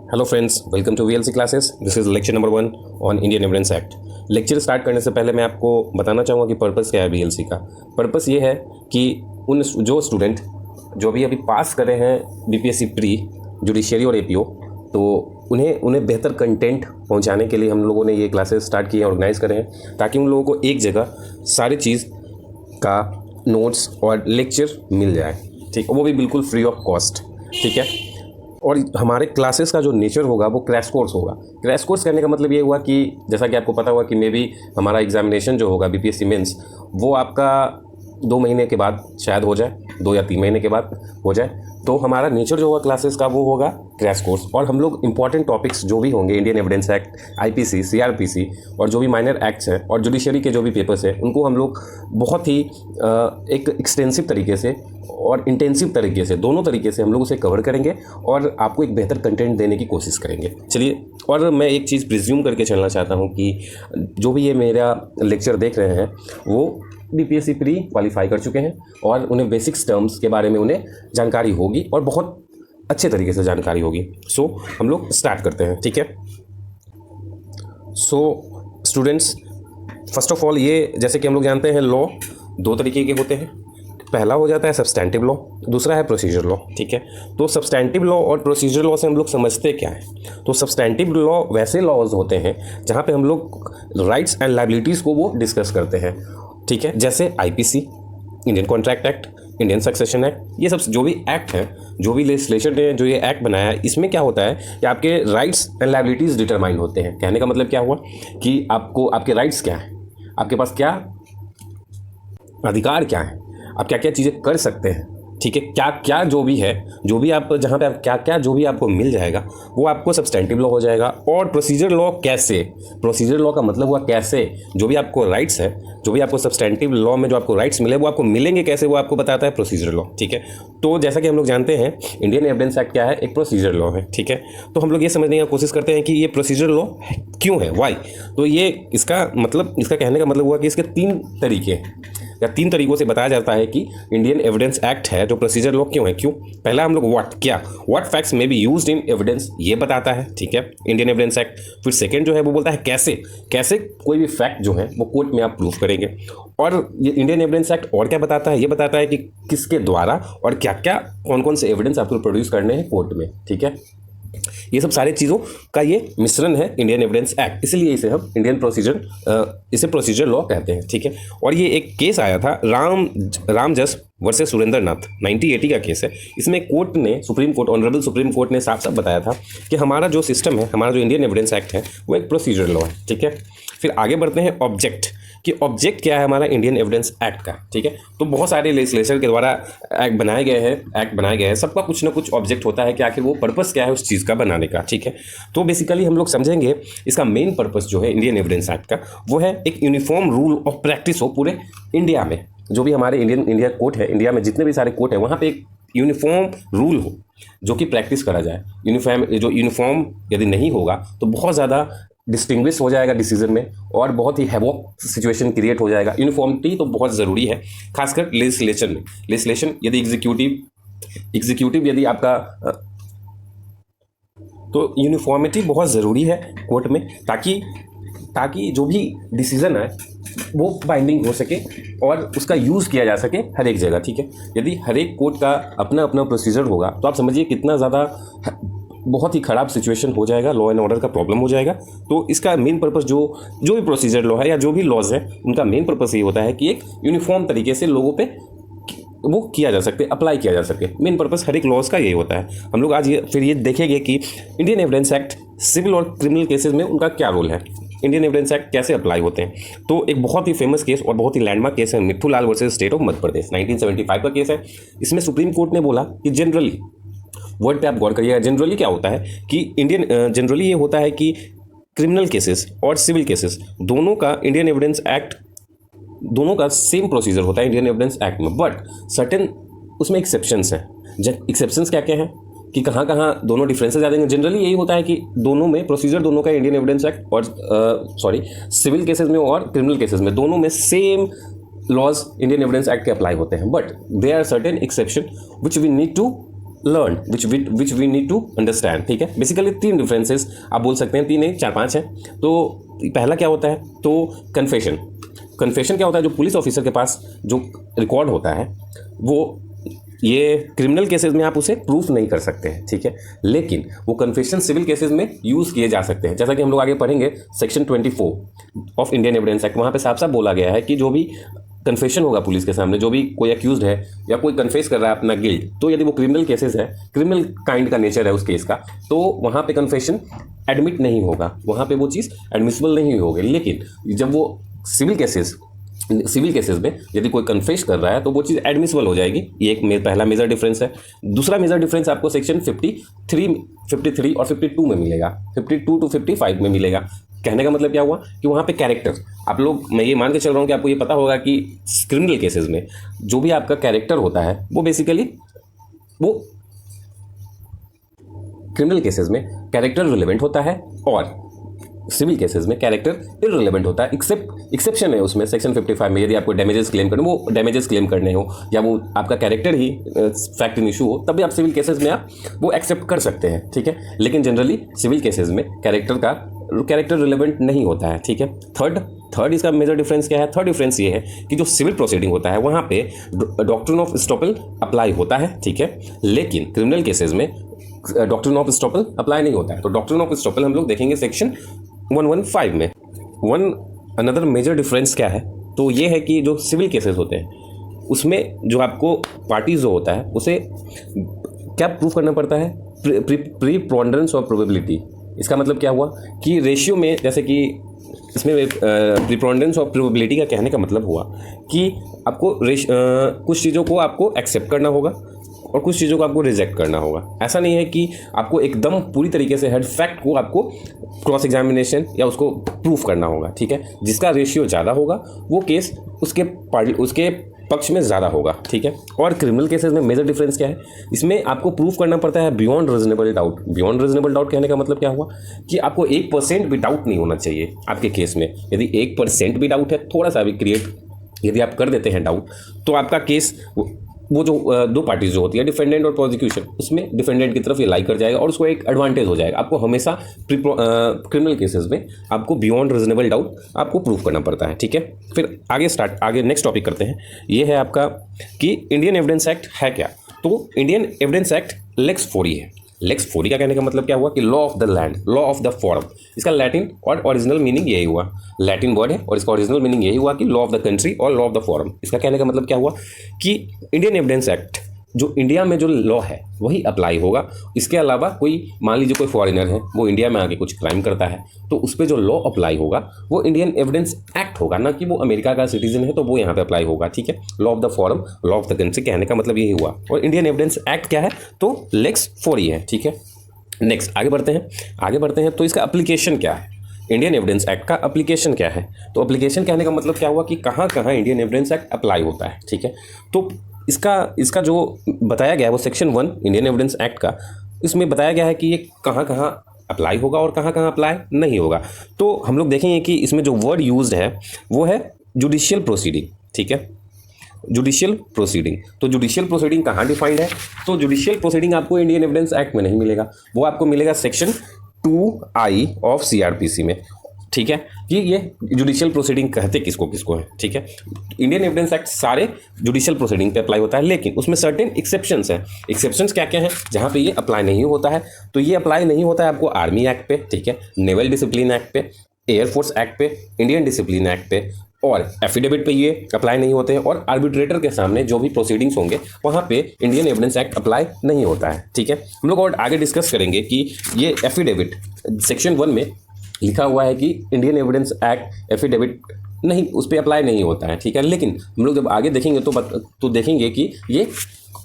Hello friends, welcome to VLC classes. This is lecture number 1 on Indian evidence act. Lecture start करने से पहले मैं आपको बताना चाहूँगा कि पर्पस क्या है वीएलसी का। पर्पस ये है कि उन जो स्टूडेंट जो भी अभी पास करे हैं बीपीएससी प्री, जुडिशरी और एपीओ, तो उन्हें बेहतर कंटेंट पहुँचाने के लिए हम लोगों ने ये क्लासेस स्टार्ट किए हैं, ऑर्गेनाइज़ करे हैं, ताकि उन लोगों को एक जगह सारी चीज़ का नोट्स और लेक्चर मिल जाए, ठीक, वो भी बिल्कुल फ्री ऑफ कॉस्ट, ठीक है। और हमारे क्लासेस का जो नेचर होगा वो क्रैश कोर्स होगा। क्रैश कोर्स करने का मतलब ये हुआ कि जैसा कि आपको पता होगा कि मे बी हमारा एग्जामिनेशन जो होगा बीपीएससी मेंस, वो आपका 2 महीने के बाद शायद हो जाए, 2 या 3 महीने के बाद हो जाए। तो हमारा नेचर जो होगा क्लासेस का वो होगा क्रैश कोर्स, और हम लोग इंपॉर्टेंट टॉपिक्स जो भी होंगे, Indian evidence act, IPC, CrPC और जो भी माइनर एक्ट्स हैं और जुडिशरी के जो भी पेपर्स हैं, उनको हम लोग बहुत ही एक एक्सटेंसिव तरीके से और इंटेंसिव तरीके से, दोनों तरीके से हम लोग उसे कवर करेंगे और आपको एक बेहतर कंटेंट देने की कोशिश करेंगे। चलिए, और मैं एक चीज़ प्रिज्यूम करके चलना चाहता हूँ कि जो भी ये मेरा लेक्चर देख रहे हैं वो बीपीएससी प्री क्वालिफाई कर चुके हैं और उन्हें बेसिक्स टर्म्स के बारे में उन्हें जानकारी होगी और बहुत अच्छे तरीके से जानकारी होगी। सो हम लोग स्टार्ट करते हैं, ठीक है। So students, first of all, ये जैसे कि हम लोग जानते हैं लॉ 2 तरीके के होते हैं। पहला हो जाता है सब्सटैंटिव लॉ, दूसरा है प्रोसीजर लॉ, ठीक है। तो सब्सटैंटिव लॉ और प्रोसीजर लॉ से हम लोग समझते क्या है? तो सब्सटैंटिव लॉ वैसे लॉज होते हैं जहाँ पे हम लोग राइट्स एंड लायबिलिटीज़ को वो डिस्कस करते हैं, ठीक है। जैसे IPC, Indian contract act, Indian succession act, ये सब जो भी एक्ट है, जो भी लेजिस्लेशन ने जो ये एक्ट बनाया है, इसमें क्या होता है कि आपके राइट्स एंड लायबिलिटीज़ डिटरमाइन होते हैं। कहने का मतलब क्या हुआ कि आपको आपके राइट्स क्या है, आपके पास क्या अधिकार क्या है, आप क्या क्या चीज़ें कर सकते हैं, ठीक है। क्या क्या जो भी है, जो भी आप जहाँ पे आप क्या क्या जो भी आपको मिल जाएगा वो आपको सब्सटैंटिव लॉ हो जाएगा। और प्रोसीजर लॉ कैसे, प्रोसीजर लॉ का मतलब हुआ कैसे, जो भी आपको राइट्स है, जो भी आपको सब्सटैंटिव लॉ में जो आपको राइट्स मिले वो आपको मिलेंगे कैसे, वो आपको बताता है प्रोसीजर लॉ, ठीक है। तो जैसा कि हम लोग जानते हैं इंडियन एविडेंस एक्ट क्या है, एक प्रोसीजर लॉ है, ठीक है। तो हम लोग ये समझने की कोशिश करते हैं कि ये प्रोसीजर लॉ क्यों है, वाई। तो ये इसका कहने का मतलब हुआ कि इसके 3 तरीके या 3 तरीकों से बताया जाता है कि इंडियन एविडेंस एक्ट है जो प्रोसीजर लॉ क्यों है, क्यों। पहला हम लोग व्हाट फैक्ट्स में बी यूज्ड इन एविडेंस, ये बताता है, ठीक है, इंडियन एविडेंस एक्ट। फिर सेकंड जो है वो बोलता है कैसे कोई भी फैक्ट जो है वो कोर्ट में आप प्रूव करेंगे। और ये इंडियन एविडेंस एक्ट और क्या बताता है, ये बताता है कि किसके द्वारा और क्या क्या कौन कौन से एविडेंस आपको प्रोड्यूस करने हैं कोर्ट में, ठीक है। ये सब सारे चीज़ों का ये मिश्रण है इंडियन एविडेंस एक्ट, इसलिए इसे हम इसे प्रोसीजर लॉ कहते हैं, ठीक है। और ये एक केस आया था रामजस वर्सेस सुरेंद्र नाथ, 1980 का केस है। इसमें कोर्ट ने, ऑनरेबल सुप्रीम कोर्ट ने साफ साफ बताया था कि हमारा जो सिस्टम है, हमारा जो इंडियन एविडेंस एक्ट है वो एक प्रोसीजर लॉ है, ठीक है। फिर आगे बढ़ते हैं ऑब्जेक्ट, कि ऑब्जेक्ट क्या है हमारा इंडियन एविडेंस एक्ट का, ठीक है। तो बहुत सारे लेजिस्लेचर के द्वारा एक्ट बनाए गए हैं, सबका कुछ ना कुछ ऑब्जेक्ट होता है कि आखिर वो पर्पस क्या है उस चीज़ का बनाने का, ठीक है। तो बेसिकली हम लोग समझेंगे इसका मेन पर्पस जो है इंडियन एविडेंस एक्ट का, वो है एक यूनिफॉर्म रूल ऑफ प्रैक्टिस हो पूरे इंडिया में। जो भी हमारे इंडिया कोर्ट है, इंडिया में जितने भी सारे कोर्ट है, वहाँ पे एक यूनिफॉर्म रूल हो जो कि प्रैक्टिस करा जाए। यूनिफॉर्म यदि नहीं होगा तो बहुत ज़्यादा डिस्टिंग्विश हो जाएगा डिसीजन में और बहुत ही हैवॉक सिचुएशन क्रिएट हो जाएगा। यूनिफॉर्मिटी तो बहुत ज़रूरी है, खासकर लेजिस्लेशन में। लेजिस्लेशन यदि एग्जीक्यूटिव यदि आपका, तो यूनिफॉर्मिटी बहुत ज़रूरी है कोर्ट में, ताकि जो भी डिसीजन है वो बाइंडिंग हो सके और उसका यूज़ किया जा सके हर एक जगह, ठीक है। यदि हर एक कोर्ट का अपना अपना प्रोसीजर होगा तो आप समझिए कितना ज़्यादा बहुत ही ख़राब सिचुएशन हो जाएगा, लॉ एंड ऑर्डर का प्रॉब्लम हो जाएगा। तो इसका मेन पर्पस जो भी प्रोसीजर लॉ है या जो भी लॉज है, उनका मेन पर्पस ये होता है कि एक यूनिफॉर्म तरीके से लोगों पे वो किया जा सके, अप्लाई किया जा सके। मेन पर्पस हर एक लॉज का यही होता है। हम लोग आज फिर ये देखेंगे कि इंडियन एविडेंस एक्ट सिविल और क्रिमिनल केसेस में उनका क्या रोल है, इंडियन एविडेंस एक्ट कैसे अप्लाई होते हैं। तो एक बहुत ही फेमस केस और बहुत ही लैंडमार्क केस है मिट्ठू लाल वर्सेस स्टेट ऑफ मध्य प्रदेश, 1975 का केस है। इसमें सुप्रीम कोर्ट ने बोला कि जनरली, वर्ड पे आप गौर करिएगा, जनरली क्या होता है कि जनरली ये होता है कि क्रिमिनल केसेस और सिविल केसेस दोनों का इंडियन एविडेंस एक्ट, दोनों का सेम प्रोसीजर होता है इंडियन एविडेंस एक्ट में। बट सर्टेन उसमें एक्सेप्शंस हैं। एक्सेप्शंस क्या क्या हैं कि कहाँ कहाँ दोनों डिफरेंसेस आ जाएंगे। जनरली यही होता है कि दोनों में प्रोसीजर, दोनों का इंडियन एविडेंस एक्ट और सिविल केसेस में और क्रिमिनल केसेस में दोनों में same laws Indian evidence act के अप्लाई होते हैं। But there are certain exception which we need to learn which we need to understand. ठीक है, बेसिकली 3 डिफरेंसेस आप बोल सकते हैं, 3 नहीं 4-5 हैं। तो पहला क्या होता है, तो कन्फेशन। कन्फेशन क्या होता है, जो पुलिस ऑफिसर के पास जो रिकॉर्ड होता है वो ये क्रिमिनल केसेस में आप उसे प्रूफ नहीं कर सकते हैं। ठीक है, लेकिन वो कन्फेशन सिविल केसेस में यूज़ किए जा सकते हैं। जैसा कि हम लोग आगे पढ़ेंगे section 24 of Indian evidence act, वहाँ पे साफ साफ बोला गया है कि जो भी कन्फेशन होगा पुलिस के सामने, जो भी कोई अक्यूज्ड है या कोई कन्फेस कर रहा है अपना गिल्ट, तो यदि वो क्रिमिनल केसेस है, क्रिमिनल काइंड का नेचर है उस केस का, तो वहाँ पे कन्फेशन एडमिट नहीं होगा, वहाँ पे वो चीज़ एडमिसिबल नहीं होगी। लेकिन जब वो सिविल केसेस में यदि कोई कन्फेस कर रहा है तो वो चीज़ एडमिसिबल हो जाएगी। ये एक पहला मेजर डिफरेंस है। दूसरा मेजर डिफरेंस आपको सेक्शन 53 और 52 में मिलेगा, 52 to 55 में मिलेगा। कहने का मतलब क्या हुआ कि वहाँ पे कैरेक्टर, आप लोग, मैं ये मान के चल रहा हूँ कि आपको ये पता होगा कि क्रिमिनल केसेस में जो भी आपका कैरेक्टर होता है वो बेसिकली वो क्रिमिनल केसेस में कैरेक्टर रिलेवेंट होता है और सिविल केसेस में कैरेक्टर इररिलेवेंट होता है। एक्सेप्शन है उसमें सेक्शन 55 में, यदि आपको डैमेजेस क्लेम करने, वो डैमेजेस क्लेम करने हो या वो आपका character he fact in issue हो, तब भी आप सिविल केसेस में आप वो एक्सेप्ट कर सकते हैं। ठीक है, लेकिन जनरली सिविल केसेस में कैरेक्टर रिलेवेंट नहीं होता है। ठीक है, थर्ड इसका मेजर डिफरेंस क्या है? थर्ड डिफरेंस ये है कि जो सिविल प्रोसीडिंग होता है वहाँ पे डॉक्ट्रिन ऑफ एस्टॉपल अप्लाई होता है। ठीक है, लेकिन क्रिमिनल केसेस में डॉक्ट्रिन ऑफ एस्टॉपल अप्लाई नहीं होता है। तो डॉक्ट्रिन ऑफ एस्टॉपल हम लोग देखेंगे सेक्शन 115 में। अनदर मेजर डिफरेंस क्या है, तो ये है कि जो सिविल केसेस होते हैं उसमें जो आपको पार्टीज जो होता है उसे क्या प्रूफ करना पड़ता है? प्रीपोंडेरेंस ऑफ प्रोबेबिलिटी। इसका मतलब क्या हुआ कि रेशियो में, जैसे कि इसमें प्रीपोंडेरेंस ऑफ प्रोबेबिलिटी का कहने का मतलब हुआ कि आपको कुछ चीज़ों को आपको एक्सेप्ट करना होगा और कुछ चीज़ों को आपको रिजेक्ट करना होगा। ऐसा नहीं है कि आपको एकदम पूरी तरीके से हर फैक्ट को आपको क्रॉस एग्जामिनेशन या उसको प्रूफ करना होगा। ठीक है, जिसका रेशियो ज़्यादा होगा वो केस उसके पक्ष में ज़्यादा होगा। ठीक है, और क्रिमिनल केसेस में मेजर डिफरेंस क्या है, इसमें आपको प्रूफ करना पड़ता है beyond reasonable doubt. Beyond reasonable doubt कहने का मतलब क्या हुआ कि आपको 1% भी डाउट नहीं होना चाहिए आपके केस में। यदि 1% भी डाउट है, थोड़ा सा भी क्रिएट यदि आप कर देते हैं डाउट, तो आपका केस वो जो दो पार्टीज जो होती है, डिफेंडेंट और प्रोसिक्यूशन, उसमें डिफेंडेंट की तरफ ये लाई कर जाएगा और उसको एक एडवांटेज हो जाएगा। आपको हमेशा क्रिमिनल केसेस में आपको बियॉन्ड रीजनेबल डाउट आपको प्रूफ करना पड़ता है। ठीक है, फिर आगे नेक्स्ट टॉपिक करते हैं। ये है आपका कि इंडियन एविडेंस एक्ट है क्या। तो इंडियन एविडेंस एक्ट लेक्स फोरी है। लेक्स फोरी का कहने का मतलब क्या हुआ कि law of the land, law of the forum. इसका लैटिन और ओरिजिनल मीनिंग यही हुआ, लैटिन वर्ड है और इसका ओरिजिनल मीनिंग यही हुआ कि लॉ ऑफ द कंट्री और लॉ ऑफ द फॉरम। इसका कहने का मतलब क्या हुआ कि इंडियन एविडेंस एक्ट जो इंडिया में जो लॉ है वही अप्लाई होगा। इसके अलावा कोई, मान लीजिए कोई फॉरेनर है, वो इंडिया में आके कुछ क्राइम करता है, तो उस पर जो लॉ अप्लाई होगा वो इंडियन एविडेंस एक्ट होगा, ना कि वो अमेरिका का सिटीजन है तो वो यहाँ पे अप्लाई होगा। ठीक है, law of the forum, law of the country कहने का मतलब यही हुआ। और इंडियन एविडेंस एक्ट क्या है, तो लेक्स फोरी है। ठीक है, नेक्स्ट आगे बढ़ते हैं। तो इसका एप्लीकेशन क्या है, इंडियन एविडेंस एक्ट का एप्लीकेशन क्या है। तो एप्लीकेशन कहने का मतलब क्या हुआ कि कहाँ कहाँ इंडियन एविडेंस एक्ट अप्लाई होता है। ठीक है, तो इसका जो बताया गया है वो सेक्शन 1 इंडियन एविडेंस एक्ट का, इसमें बताया गया है कि ये कहाँ कहाँ अप्लाई होगा और कहाँ कहाँ अप्लाई नहीं होगा। तो हम लोग देखेंगे कि इसमें जो वर्ड यूज्ड है वो है जुडिशियल प्रोसीडिंग। ठीक है, जुडिशियल प्रोसीडिंग। तो जुडिशियल प्रोसीडिंग कहाँ डिफाइंड है, तो जुडिशियल प्रोसीडिंग आपको इंडियन एविडेंस एक्ट में नहीं मिलेगा, वो आपको मिलेगा सेक्शन 2I ऑफ CRPC में। ठीक है, कि ये जुडिशियल प्रोसीडिंग कहते किसको किसको है। ठीक है, इंडियन एविडेंस एक्ट सारे जुडिशियल प्रोसीडिंग पे अप्लाई होता है, लेकिन उसमें सर्टेन एक्सेप्शंस हैं। एक्सेप्शंस क्या क्या हैं जहाँ पे ये अप्लाई नहीं होता है, तो ये अप्लाई नहीं होता है आपको आर्मी एक्ट पे, ठीक है, नेवल डिसिप्लिन एक्ट पे, एयरफोर्स एक्ट पे, इंडियन डिसिप्लिन एक्ट पे, और एफिडेविट पे ये अप्लाई नहीं होते हैं, और आर्बिट्रेटर के सामने जो भी प्रोसीडिंग्स होंगे वहाँ पे इंडियन एविडेंस एक्ट अप्लाई नहीं होता है। ठीक है, हम लोग और आगे डिस्कस करेंगे कि ये एफिडेविट सेक्शन 1 में लिखा हुआ है कि इंडियन एविडेंस एक्ट एफिडेविट नहीं, उस पर अप्लाई नहीं होता है। ठीक है, लेकिन हम लोग जब आगे देखेंगे तो देखेंगे कि ये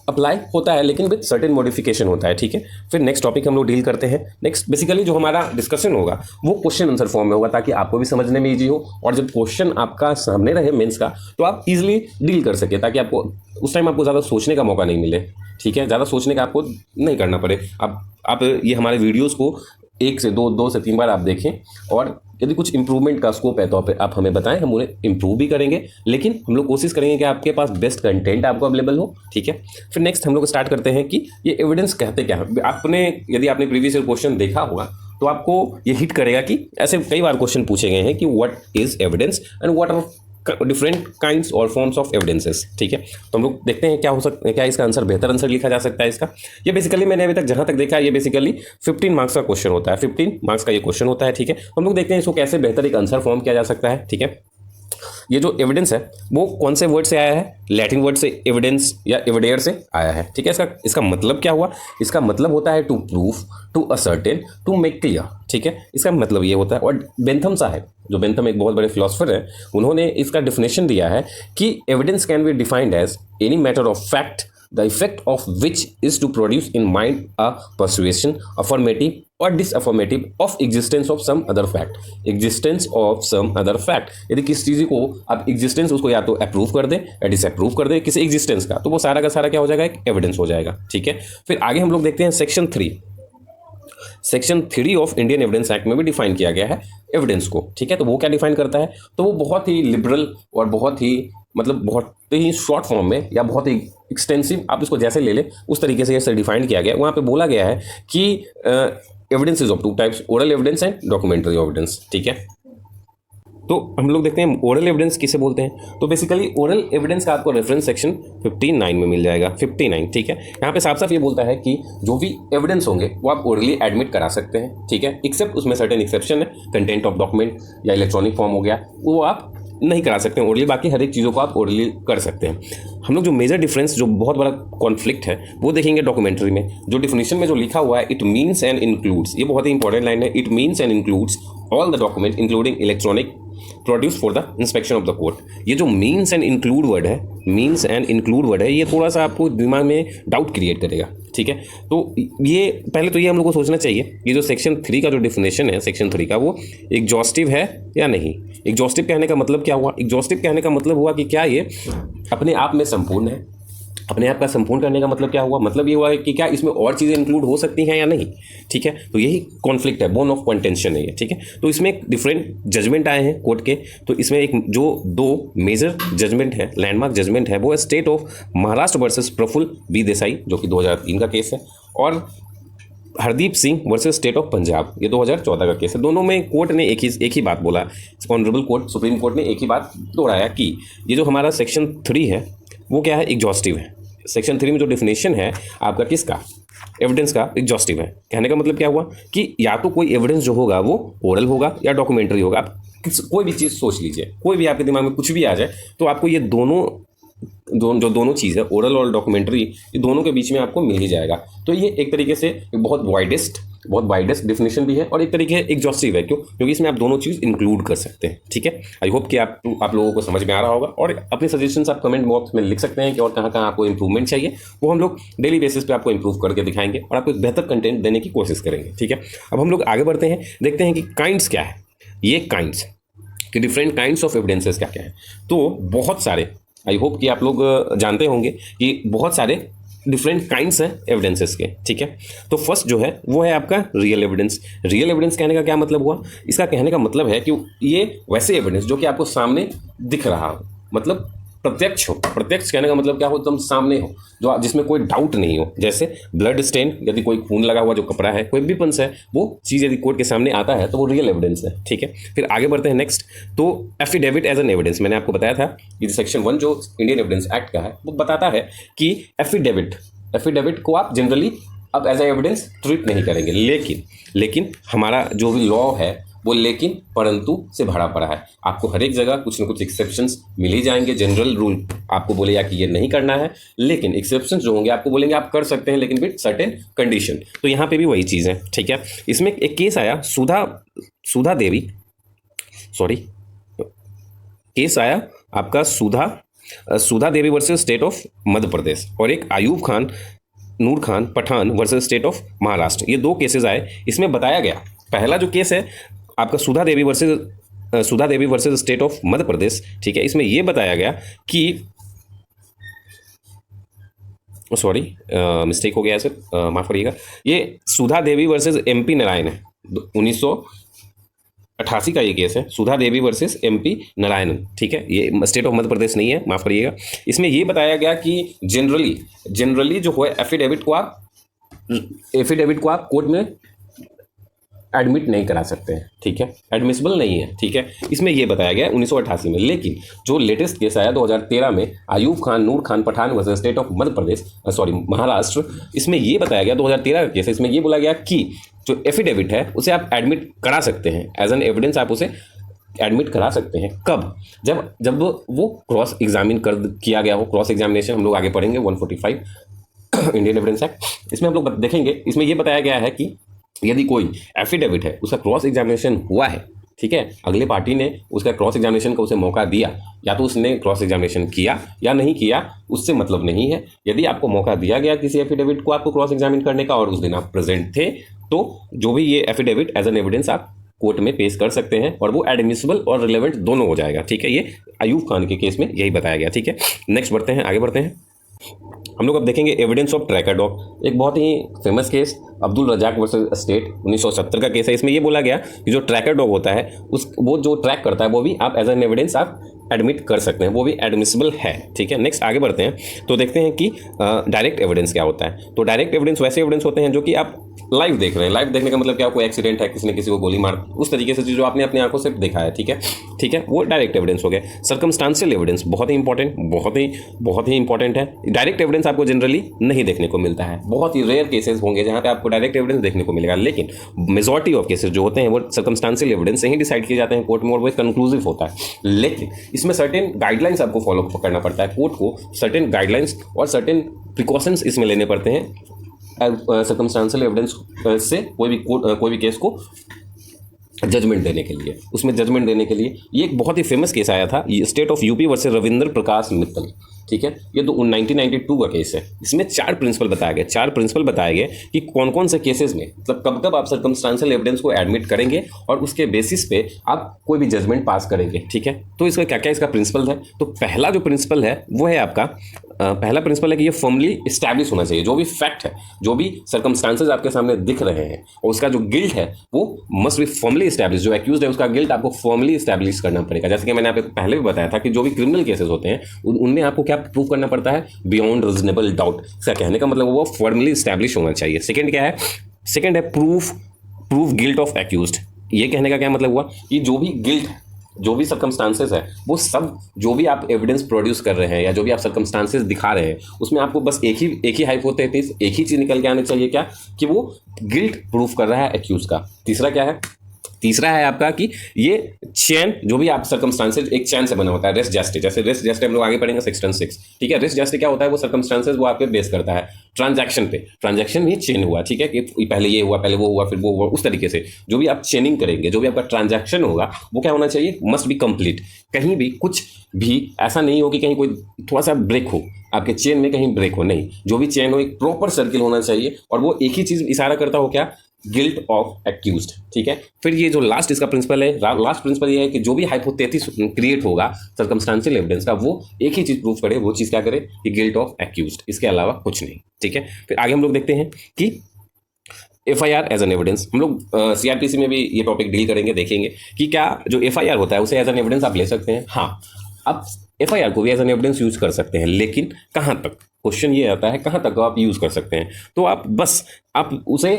अप्लाई होता है, लेकिन विद सर्टेन मॉडिफिकेशन होता है। ठीक है, फिर नेक्स्ट टॉपिक हम लोग डील करते हैं। नेक्स्ट बेसिकली जो हमारा डिस्कशन होगा वो क्वेश्चन आंसर फॉर्म में होगा, ताकि आपको भी समझने में ईजी हो, और जब क्वेश्चन आपका सामने रहे मेंस का तो आप इजीली डील कर सके, ताकि आपको उस टाइम आपको ज़्यादा सोचने का मौका नहीं मिले। ठीक है, ज़्यादा सोचने का आपको नहीं करना पड़े। आप ये हमारे वीडियोज़ को 1 से 2 से 3 बार आप देखें, और यदि कुछ इंप्रूवमेंट का स्कोप है तो आप हमें बताएं, हम उन्हें इंप्रूव भी करेंगे, लेकिन हम लोग कोशिश करेंगे कि आपके पास बेस्ट कंटेंट आपको अवेलेबल हो। ठीक है, फिर नेक्स्ट हम लोग स्टार्ट करते हैं कि ये एविडेंस कहते क्या है। यदि आपने प्रीवियस ईयर क्वेश्चन देखा होगा तो आपको ये हिट करेगा कि ऐसे कई बार क्वेश्चन पूछे गए हैं कि what is evidence and what are different kinds और फॉर्म्स ऑफ एविडेंसेस। ठीक है, तो हम लोग देखते हैं क्या हो सकता है, क्या इसका आंसर बेहतर आंसर लिखा जा सकता है इसका। ये बेसिकली मैंने अभी तक जहां तक देखा है ये बेसिकली 15 मार्क्स का क्वेश्चन होता है, 15 मार्क्स का ये क्वेश्चन होता है। ठीक है, हम लोग देखते हैं इसको कैसे बेहतर एक आंसर फॉर्म किया जा सकता है। ठीक है, ये जो एविडेंस है वो कौन से वर्ड से आया है, लैटिन वर्ड से एविडेंस या एविडेयर से आया है। ठीक है, इसका मतलब क्या हुआ, इसका मतलब होता है to proof, to ascertain, to make clear. ठीक है, इसका मतलब ये होता है। और बेंथम साहब, जो बेंथम एक बहुत बड़े फिलोसफर हैं, उन्होंने इसका डिफिनेशन दिया है कि evidence can be defined as any matter of fact the effect of which is to produce in mind a persuasion, affirmative or disaffirmative of existence of some other fact. Existence of some other fact, यदि किस चीज़ को आप existence उसको या तो approve कर दें या डिसअप्रूव कर दें किसी एग्जिस्टेंस का, तो वो सारा का सारा क्या हो जाएगा, एक एविडेंस हो जाएगा। ठीक है, फिर आगे हम लोग देखते हैं section 3 of Indian evidence act में भी डिफाइन किया गया है एविडेंस को। ठीक है, तो वो क्या डिफाइन करता है, तो वो बहुत ही लिबरल और बहुत ही शॉर्ट फॉर्म में या बहुत ही एक्सटेंसिव, आप इसको जैसे ले लें उस तरीके से इसे डिफाइन किया गया। वहाँ पे बोला गया है कि evidence is of 2 types, oral evidence and documentary evidence. ठीक है, तो हम लोग देखते हैं ओरल एविडेंस किसे बोलते हैं। तो बेसिकली ओरल एविडेंस का आपको रेफरेंस सेक्शन 59 में मिल जाएगा, 59। ठीक है, यहाँ पे साफ साफ ये बोलता है कि जो भी एविडेंस होंगे वो आप ओरली एडमिट करा सकते हैं। ठीक है, एक्सेप्ट उसमें सर्टेन एक्सेप्शन है, कंटेंट ऑफ डॉक्यूमेंट या इलेक्ट्रॉनिक फॉर्म हो गया, वो आप नहीं करा सकते हैं ओरली, बाकी हर एक चीज़ों को आप ओरली कर सकते हैं। हम लोग जो मेजर डिफरेंस, जो बहुत बड़ा कॉन्फ्लिक्ट है, वो देखेंगे डॉक्यूमेंट्री में। जो डिफिनेशन में जो लिखा हुआ है, इट मीन्स एंड इंक्लूड्स, ये बहुत ही इंपॉर्टेंट लाइन है, it means and includes all the document including electronic produce for the inspection of the court. ये जो मीन्स एंड इंक्लूड वर्ड है, मीन्स एंड इंक्लूड वर्ड है, ये थोड़ा सा आपको दिमाग में डाउट क्रिएट करेगा। ठीक है, तो ये पहले तो ये हम लोग को सोचना चाहिए, ये जो सेक्शन 3 का जो डिफिनेशन है सेक्शन 3 का, वो एग्जॉस्टिव है या नहीं। एग्जॉस्टिव कहने का मतलब क्या हुआ, एग्जॉस्टिव कहने का मतलब हुआ कि क्या ये अपने आप में संपूर्ण है। अपने आप का संपूर्ण करने का मतलब क्या हुआ, मतलब ये हुआ है कि क्या इसमें और चीज़ें इंक्लूड हो सकती हैं या नहीं। ठीक है, तो यही कॉन्फ्लिक्ट है, बोन ऑफ कंटेंशन है ये। ठीक है, तो इसमें एक डिफरेंट जजमेंट आए हैं कोर्ट के। तो इसमें एक जो 2 मेजर जजमेंट है, लैंडमार्क जजमेंट है, वो है state of Maharashtra versus Praful B Desai, जो कि 2003 का केस है, और Hardeep Singh versus state of Punjab, ये 2014 का केस है। दोनों में कोर्ट ने एक ही बात बोला, ऑनरेबल कोर्ट, सुप्रीम कोर्ट ने एक ही बात दोहराया कि ये जो हमारा सेक्शन 3 है वो क्या है, एग्जॉस्टिव है। सेक्शन 3 में जो डिफिनेशन है आपका किसका, एविडेंस का, एग्जॉस्टिव है। कहने का मतलब क्या हुआ कि या तो कोई एविडेंस जो होगा वो ओरल होगा या डॉक्यूमेंट्री होगा। आप कोई भी चीज़ सोच लीजिए, कोई भी आपके दिमाग में कुछ भी आ जाए, तो आपको ये दोनों चीज़ है, ओरल और डॉक्यूमेंट्री, ये दोनों के बीच में आपको मिल ही जाएगा। तो ये एक तरीके से बहुत वाइडेस्ट डिफिनेशन भी है और एक तरीके एग्जॉस्टिव है। क्योंकि इसमें आप दोनों चीज़ इंक्लूड कर सकते हैं। ठीक है, आई होप कि आप लोगों को समझ में आ रहा होगा। और अपने सजेशंस आप कमेंट बॉक्स में लिख सकते हैं कि और कहाँ आपको इंप्रूवमेंट चाहिए, वो हम लोग डेली बेसिस पे आपको इंप्रूव करके दिखाएंगे और आपको एक बेहतर कंटेंट देने की कोशिश करेंगे। ठीक है, अब हम लोग आगे बढ़ते हैं, देखते हैं कि काइंड्स क्या है, ये काइंड्स कि डिफरेंट काइंड्स ऑफ एविडेंसेस क्या क्या है। तो बहुत सारे, आई होप कि आप लोग जानते होंगे कि बहुत सारे डिफरेंट काइंड्स हैं एविडेंसेस के। ठीक है, तो फर्स्ट जो है वो है आपका रियल एविडेंस। रियल एविडेंस कहने का क्या मतलब हुआ, इसका कहने का मतलब है कि ये वैसे एविडेंस जो कि आपको सामने दिख रहा हो, मतलब प्रत्यक्ष हो। प्रत्यक्ष कहने का मतलब क्या हो, एकदम सामने हो, जो जिसमें कोई डाउट नहीं हो। जैसे ब्लड स्टेन, यदि कोई खून लगा हुआ जो कपड़ा है, कोई विपन्स है, वो चीज़ यदि कोर्ट के सामने आता है तो वो रियल एविडेंस है। ठीक है, फिर आगे बढ़ते हैं नेक्स्ट। तो एफिडेविट एज एन एविडेंस, मैंने आपको बताया था ये सेक्शन 1 जो इंडियन एविडेंस एक्ट का है वो बताता है कि एफिडेविट को आप जनरली अब एज ए एविडेंस ट्रीट नहीं करेंगे, लेकिन हमारा जो भी लॉ है वो लेकिन परंतु से भरा पड़ा है। आपको हर एक जगह कुछ न कुछ एक्सेप्शंस मिल ही जाएंगे। जनरल रूल आपको बोलेगा कि ये नहीं करना है, लेकिन एक्सेप्शंस जो होंगे आपको बोलेंगे आप कर सकते हैं, लेकिन विद सर्टेन कंडीशन। तो यहाँ पे भी वही चीज़ है। ठीक है, इसमें एक केस आया केस आया आपका Sudha Devi versus state of Madhya Pradesh, और एक Noor Khan Pathan versus state of Maharashtra. ये 2 केसेस आए। इसमें बताया गया, पहला जो केस है आपका Sudha Devi versus state of Madhya प्रदेश। ठीक है, इसमें यह बताया गया कि मिस्टेक हो गया है सर, माफ करिएगा, ये सुधा देवी वर्सेस MP नारायण है 19 1988 का ये केस है, सुधा देवी वर्सेस MP नारायणन, ठीक है, ये स्टेट ऑफ मध्य प्रदेश नहीं है, माफ करिएगा। इसमें ये बताया गया कि जनरली जो है एफिडेविट को आप कोर्ट में एडमिट नहीं करा सकते हैं, ठीक है, एडमिसिबल नहीं है, ठीक है। इसमें ये बताया गया है 1988 में। लेकिन जो लेटेस्ट केस आया 2013 में Ayub Khan Noor Khan Pathan versus state of Madhya Pradesh, Maharashtra, इसमें ये बताया गया 2013 का केस है। इसमें ये बोला गया कि जो एफिडेविट है उसे आप एडमिट करा सकते हैं, एज एन एविडेंस आप उसे एडमिट करा सकते हैं। कब? जब वो क्रॉस एग्जामिन किया गया हो। क्रॉस एग्जामिनेशन हम लोग आगे पढ़ेंगे 145 इंडियन एविडेंस एक्ट। इसमें हम लोग देखेंगे, इसमें ये बताया गया है कि यदि कोई एफिडेविट है, उसका क्रॉस एग्जामिनेशन हुआ है, ठीक है, अगले पार्टी ने उसका क्रॉस एग्जामिनेशन का उसे मौका दिया, या तो उसने क्रॉस एग्जामिनेशन किया या नहीं किया, उससे मतलब नहीं है। यदि आपको मौका दिया गया किसी एफिडेविट को आपको क्रॉस एग्जामिन करने का और उस दिन आप प्रेजेंट थे, तो जो भी ये एफिडेविट एज एन एविडेंस आप कोर्ट में पेश कर सकते हैं और वो एडमिसिबल और रिलेवेंट दोनों हो जाएगा, ठीक है। ये अयूब खान के केस में यही बताया गया, ठीक है। नेक्स्ट बढ़ते हैं, आगे बढ़ते हैं। हम लोग अब देखेंगे एविडेंस ऑफ ट्रैकर डॉग, एक बहुत ही famous case, Abdul Razak versus state, 1970 का केस है। इसमें ये बोला गया कि जो ट्रैकर डॉग होता है वो जो ट्रैक करता है वो भी आप एज एन एविडेंस आप एडमिट कर सकते हैं, वो भी एडमिसिबल है, ठीक है। नेक्स्ट आगे बढ़ते हैं तो देखते हैं कि डायरेक्ट एविडेंस क्या होता है। तो डायरेक्ट एविडेंस वैसे एविडेंस होते हैं जो कि आप लाइव देख रहे हैं। लाइव देखने का मतलब क्या, कोई एक्सीडेंट है, किसी ने किसी को गोली मार, उस तरीके से जो आपने अपनी आंखों से देखा है, ठीक है, वो डायरेक्ट एविडेंस हो गया। सर्कमस्टांशियल एविडेंस बहुत ही इंपॉर्टेंट है। डायरेक्ट एविडेंस आपको जनरली नहीं देखने को मिलता है, बहुत ही रेयर केसेस होंगे जहां पे आपको डायरेक्ट एविडेंस देखने को मिलेगा, लेकिन मेजॉरिटी ऑफ केसेस जो होते हैं वो सर्कमस्टांशियल एविडेंस से ही डिसाइड किए जाते हैं कोर्ट में और वो कंक्लूसिव होता है। लेकिन इसमें सर्टेन गाइडलाइंस आपको फॉलो करना पड़ता है, कोर्ट को सर्टेन गाइडलाइंस और सर्टेन प्रिकॉशंस इसमें लेने पड़ते हैं सर्कमस्टांशियल एविडेंस से कोई भी केस को जजमेंट देने के लिए, उसमें जजमेंट देने के लिए। ये एक बहुत ही फेमस केस आया था, ये state of UP versus Ravindra Prakash Mittal, ठीक है, ये तो 1992 का केस है। इसमें 4 प्रिंसिपल बताए गए कि कौन कौन से केसेस में, मतलब कब कब आप सर्कमस्टांशियल एविडेंस को एडमिट करेंगे और उसके बेसिस पे आप कोई भी जजमेंट पास करेंगे, ठीक है। तो इसका क्या क्या इसका प्रिंसिपल है। तो पहला जो प्रिंसिपल है वो है आपका पहला प्रिंसिपल है कि ये फर्मली इस्टेब्लिश होना चाहिए। जो भी फैक्ट है, जो भी सर्कमस्टांसेस आपके सामने दिख रहे हैं और उसका जो गिल्ट है वो मस्ट बी फर्मली इस्टेब्लिश। जो एक्यूज्ड है उसका गिल्ट आपको फर्मली इस्टेब्लिश करना पड़ेगा। जैसे कि मैंने आपको पहले भी बताया था कि जो भी क्रिमिनल केसेस होते हैं उनमें आपको क्या प्रूव करना पड़ता है, बियॉन्ड रीजनेबल डाउट। इसका कहने का मतलब वो फर्मली इस्टेब्लिश होना चाहिए। सेकंड क्या है, सेकंड है प्रूफ गिल्ट ऑफ एक्यूज्ड। ये कहने का क्या मतलब हुआ कि जो भी गिल्ट, जो भी सर्कमस्टांसेस है, वो सब जो भी आप एविडेंस प्रोड्यूस कर रहे हैं या जो भी आप सर्कमस्टांसेस दिखा रहे हैं उसमें आपको बस एक ही हाइपोथेसिस, एक ही चीज निकल के आनी चाहिए, क्या कि वो गिल्ट प्रूफ कर रहा है एक्यूज का। तीसरा क्या है, तीसरा है आपका कि ये चेन, जो भी आप सर्कमस्टांसेस एक चेन से बना होता है, रेस जस्टिस, जैसे रेस जस्टिस हम लोग आगे पढ़ेंगे सेक्शन 6, ठीक है। रेस जस्टिस क्या होता है, वो सर्कमस्टांसेस वो आपके बेस करता है ट्रांजैक्शन पे। ट्रांजैक्शन ही चेन हुआ, ठीक है, कि पहले ये हुआ, पहले वो हुआ, फिर वो हुआ, उस तरीके से जो भी आप चेनिंग करेंगे, जो भी आपका ट्रांजैक्शन होगा वो क्या होना चाहिए, मस्ट बी कंप्लीट। कहीं भी कुछ भी ऐसा नहीं हो कि कहीं कोई थोड़ा सा ब्रेक हो, आपके चेन में कहीं ब्रेक हो, नहीं, जो भी चेन हो एक प्रॉपर सर्किल होना चाहिए और वो एक ही चीज इशारा करता हो, क्या, गिल्ट ऑफ एक्यूज्ड, ठीक है। फिर ये जो लास्ट इसका प्रिंसिपल है, लास्ट प्रिंसिपल ये है कि जो भी हाइपोथेसिस क्रिएट होगा सर्कमस्टांशियल एविडेंस का, वो एक ही चीज प्रूफ करे, वो चीज क्या करे कि गिल्ट ऑफ एक्यूज्ड, इसके अलावा कुछ नहीं, ठीक है। फिर आगे हम लोग देखते हैं कि FIR एज एन एविडेंस। हम लोग CRPC में भी ये टॉपिक डील करेंगे, देखेंगे कि क्या जो FIR होता है उसे एज एन एविडेंस आप ले सकते हैं। हाँ, अब FIR को भी एज एन एविडेंस यूज कर सकते हैं, लेकिन कहाँ तक, क्वेश्चन ये आता है कहाँ तक आप यूज कर सकते हैं। तो आप उसे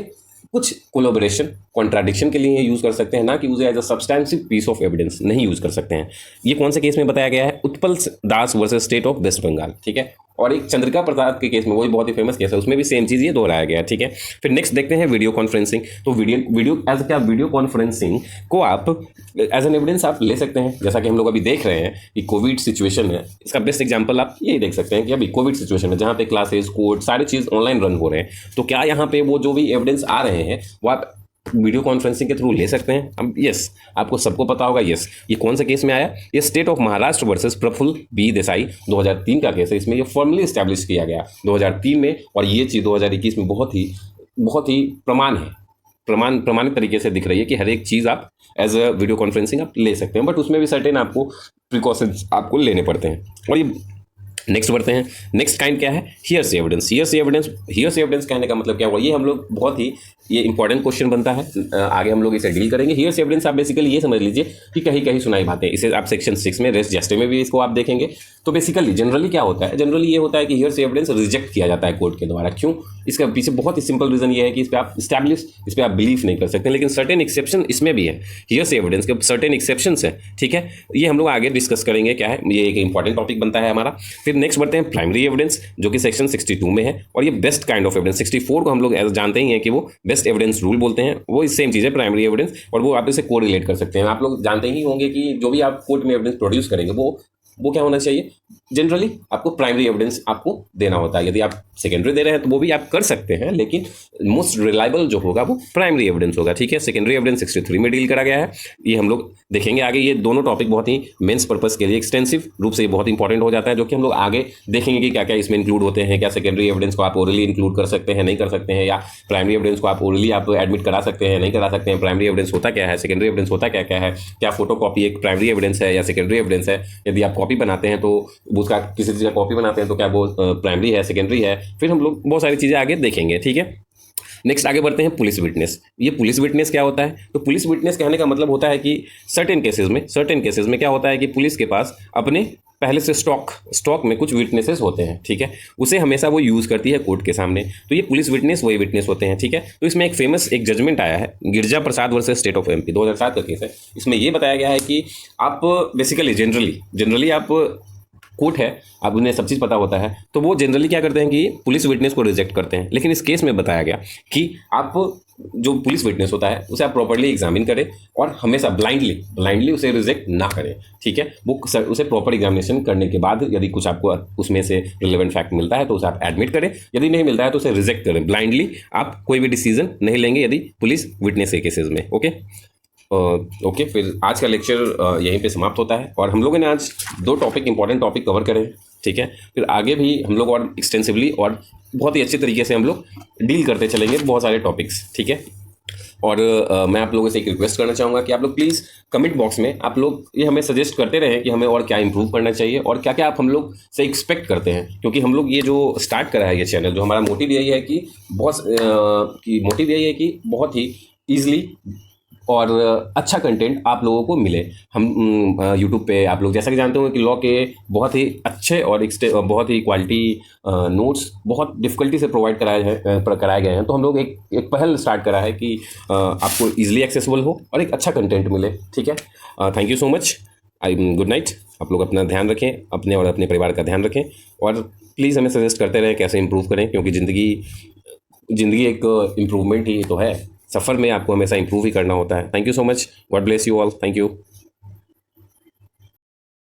कुछ कोलैबोरेशन, कॉन्ट्राडिक्शन के लिए यूज कर सकते हैं, ना कि उसे as a substantive piece of evidence नहीं यूज कर सकते हैं। ये कौन से केस में बताया गया है, Utpal Das versus state of West Bengal, ठीक है। और एक चंद्रिका प्रसाद के केस में, वो भी बहुत ही फेमस केस है, उसमें भी सेम चीज़ ये दोहराया गया है, ठीक है। फिर नेक्स्ट देखते हैं वीडियो कॉन्फ्रेंसिंग। तो वीडियो कॉन्फ्रेंसिंग को आप एज एन एविडेंस आप ले सकते हैं। जैसा कि हम लोग अभी देख रहे हैं कि कोविड सिचुएशन है, इसका बेस्ट एग्जांपल आप यही देख सकते हैं कि अभी कोविड सिचुएशन है जहाँ पे क्लासेस, कोर्ट, सारी चीज़ ऑनलाइन रन हो रहे हैं। तो क्या यहाँ पे वो जो भी एविडेंस आ रहे हैं वो आप वीडियो कॉन्फ्रेंसिंग के थ्रू ले सकते हैं। अब यस, आपको सबको पता होगा, यस, ये कौन से केस में आया, ये state of Maharashtra versus Praful B Desai 2003 का केस है। इसमें ये फॉर्मली एस्टैब्लिश किया गया 2003 में, और ये चीज़ 2021 में बहुत ही प्रमाणित तरीके से दिख रही है कि हर एक चीज़ आप एज अ वीडियो कॉन्फ्रेंसिंग आप ले सकते हैं, बट उसमें भी सर्टेन आपको प्रिकॉशंस आपको लेने पड़ते हैं। और ये नेक्स्ट बढ़ते हैं, नेक्स्ट काइंड क्या है, हियरसे एविडेंस। हियरसे एविडेंस कहने का मतलब क्या हुआ, ये हम लोग बहुत ही ये इंपॉर्टेंट क्वेश्चन बनता है, आगे हम लोग इसे डील करेंगे। हियर्स एविडेंस आप बेसिकली ये समझ लीजिए कि कहीं कहीं सुनाई बातें, इसे आप सेक्शन 6 में रेस जस्टिस में भी इसको आप देखेंगे। तो बेसिकली जनरली क्या होता है, जनरली ये होता है कि हियर्स एविडेंस रिजेक्ट किया जाता है कोर्ट के द्वारा। क्यों? इसका पीछे बहुत ही सिंपल रीजन ये है कि इस पर आप इस्टेब्लिश, इस पर आप बिलीव नहीं कर सकते। लेकिन सर्टेन एक्सेप्शन इसमें भी है, हियर्स एविडेंस के सर्टेन एक्सेप्शंस है, ठीक है। ये हम लोग आगे डिस्कस करेंगे क्या है, ये एक इंपॉर्टेंट टॉपिक बनता है हमारा। फिर नेक्स्ट बढ़ते हैं प्राइमरी एविडेंस, जो कि सेक्शन 62 में है, और ये बेस्ट काइंड ऑफ एविडेंस। 64 को हम लोग जानते ही हैं कि वो बेस्ट एविडेंस रूल बोलते हैं, वो सेम चीज़ है प्राइमरी एविडेंस, और वो आप इसे कोरिलेट कर सकते हैं। आप लोग जानते ही होंगे कि जो भी आप कोर्ट में एविडेंस प्रोड्यूस करेंगे वो क्या होना चाहिए, जनरली आपको प्राइमरी एविडेंस आपको देना होता है। यदि आप सेकेंडरी दे रहे हैं तो वो भी आप कर सकते हैं, लेकिन मोस्ट रिलायबल जो होगा वो प्राइमरी एविडेंस होगा, ठीक है। सेकेंडरी एविडेंस 63 में डील करा गया है, ये हम लोग देखेंगे आगे। ये दोनों टॉपिक बहुत ही मेंस पर्पस के लिए एक्सटेंसिव रूप से बहुत इंपॉर्टेंट हो जाता है, जो कि हम लोग आगे देखेंगे कि क्या क्या इसमें इंक्लूड होते हैं। क्या सेकेंडरी एविडेंस को आप ओरली इंक्लूड कर सकते हैं, नहीं कर सकते हैं, या प्राइमरी एविडेंस को आप ओरली आप एडमिट करा सकते हैं, नहीं करा सकते हैं। प्राइमरी एविडेंस होता क्या है, सेकेंडरी एविडेंस होता क्या क्या है, क्या फोटो कॉपी एक प्राइमरी एविडेंस है या सेकेंडरी एविडेंस है। यदि आप कॉपी बनाते हैं तो उसका किसी चीज़ का कॉपी बनाते हैं तो क्या वो प्राइमरी है, सेकेंडरी है। फिर हम लोग बहुत सारी चीज़ें आगे देखेंगे, ठीक है। नेक्स्ट आगे बढ़ते हैं पुलिस विटनेस। ये पुलिस विटनेस क्या होता है? तो पुलिस विटनेस कहने का मतलब होता है कि सर्टेन केसेस में क्या होता है कि पुलिस के पास अपने पहले से स्टॉक में कुछ विटनेसेस होते हैं, ठीक है। उसे हमेशा वो यूज़ करती है कोर्ट के सामने। तो ये पुलिस विटनेस वही विटनेस होते हैं, ठीक है। तो इसमें एक फेमस एक जजमेंट आया है, गिरजा प्रसाद वर्सेस स्टेट ऑफ एमपी, 2007 का केस है। इसमें ये बताया गया है कि आप बेसिकली जनरली आप कोर्ट है, अब उन्हें सब चीज़ पता होता है, तो वो जनरली क्या करते हैं कि पुलिस विटनेस को रिजेक्ट करते हैं। लेकिन इस केस में बताया गया कि आप जो पुलिस विटनेस होता है उसे आप प्रॉपर्ली एग्जामिन करें और हमेशा ब्लाइंडली उसे रिजेक्ट ना करें, ठीक है। वो उसे प्रॉपर एग्जामिनेशन करने के बाद यदि कुछ आपको उसमें से रिलेवेंट फैक्ट मिलता है तो उसे आप एडमिट करें, यदि नहीं मिलता है तो उसे रिजेक्ट करें। ब्लाइंडली आप कोई भी डिसीजन नहीं लेंगे यदि पुलिस विटनेस के केसेस में, ओके। ओके, फिर आज का लेक्चर यहीं पे समाप्त होता है, और हम लोगों ने आज 2 इंपॉर्टेंट टॉपिक कवर करे, ठीक है। फिर आगे भी हम लोग और एक्सटेंसिवली और बहुत ही अच्छे तरीके से हम लोग डील करते चलेंगे बहुत सारे टॉपिक्स, ठीक है। और मैं आप लोगों से एक रिक्वेस्ट करना चाहूँगा कि आप लोग प्लीज़ कमेंट बॉक्स में आप लोग ये हमें सजेस्ट करते रहें कि हमें और क्या इंप्रूव करना चाहिए और क्या क्या आप हम लोग से एक्सपेक्ट करते हैं। क्योंकि हम लोग ये जो स्टार्ट करा है ये चैनल, जो हमारा मोटिव यही है कि बहुत ही ईजिली और अच्छा कंटेंट आप लोगों को मिले। हम यूट्यूब पे आप लोग जैसा कि जानते होंगे कि लॉ के बहुत ही अच्छे और बहुत ही क्वालिटी नोट्स बहुत डिफ़िकल्टी से प्रोवाइड कराए गए हैं। तो हम लोग एक पहल स्टार्ट करा है कि आपको ईजिली एक्सेसिबल हो और एक अच्छा कंटेंट मिले, ठीक है। Thank you so much, good night. आप लोग अपना ध्यान रखें, अपने और अपने परिवार का ध्यान रखें, और प्लीज़ हमें सजेस्ट करते रहें कैसे इंप्रूव करें, क्योंकि ज़िंदगी एक इम्प्रूवमेंट ही तो है। सफ़र में आपको हमेशा इंप्रूव ही करना होता है। Thank you so much, God bless you all, thank you.